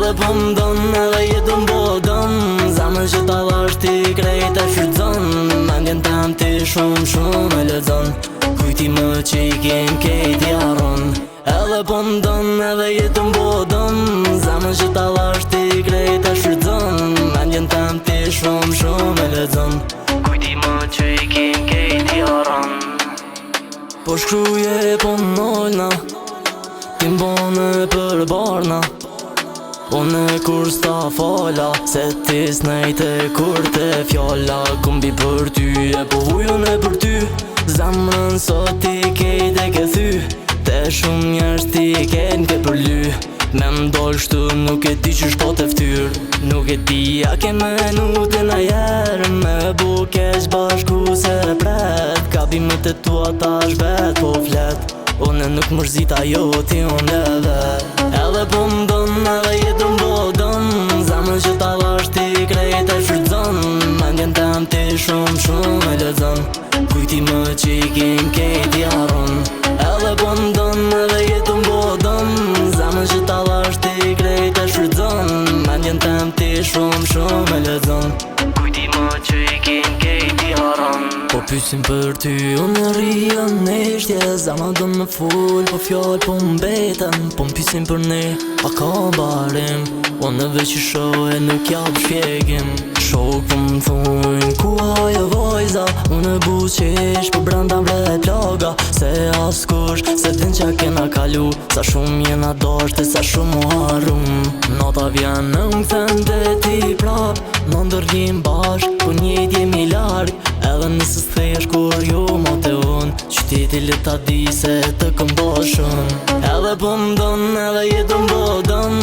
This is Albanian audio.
Edhe po m'don, edhe jetën po dëm. Zamën që ta vash ti krejt e shfrytëzon. Mendjen tem ti shumë e lexon. Kujti më që i kem kejt i harron. Edhe po m'don, edhe jetën po dëm. Zamën që ta vash ti krejt e shfrytëzon. Mendjen tem ti shumë e lexon. Kujti më që i kem kejt i harron. Po shkruje po m'nolna, ti m'bone për barna. Unë kur s'ta fala, se ti s'nejte kur te fjalla. Kumbi për ty e po hujun e për ty. Zamrën sot ti kejt e ke thy. Te shumë njerës ti kejt ke përly. Me m'doll shtu nuk e di qysh po te ftyr. Nuk e di a ke menute na jer. Me bu keq bashku se pret. Gabimet e tua ta shvet po flet. Unë nuk mërzit ajo ti unë vet. Edhe po m'don, edhe jetën po dëm. Zamën që ta vash ti krejt e shfrytëzon. Mendjen tem ti shumë e lexon. Kujti më që i kem kejt i harron. Edhe po m'don, edhe jetën po dëm. Zamën që ta vash ti krejt e shfrytëzon. Mendjen tem ti shumë e lexon. Kujti më që i kem kejt i harron. Po pysim për ty, unë rriën neshtje. Zama do më full, po fjall po mbeten. Po m'pysim për ne, a ka barim. Unë veç i shoh e nuk jap shpjegim. Shok po m'thujnë, ku ajo vojza. Unë buqesh, po branda vret laga. Se as kush, se din qa kena kalu. Sa shumë jena dashte, sa shumë u harrum. Nota vjen në m'kthen dhe ti prap. Në ndërgjim bashk, po njejt jemi larg. Edhe nëse s'thesh kur ju ma te unë. Qyteti le ta di se të këm bashën. Edhe po m'don, edhe jetën po dëm.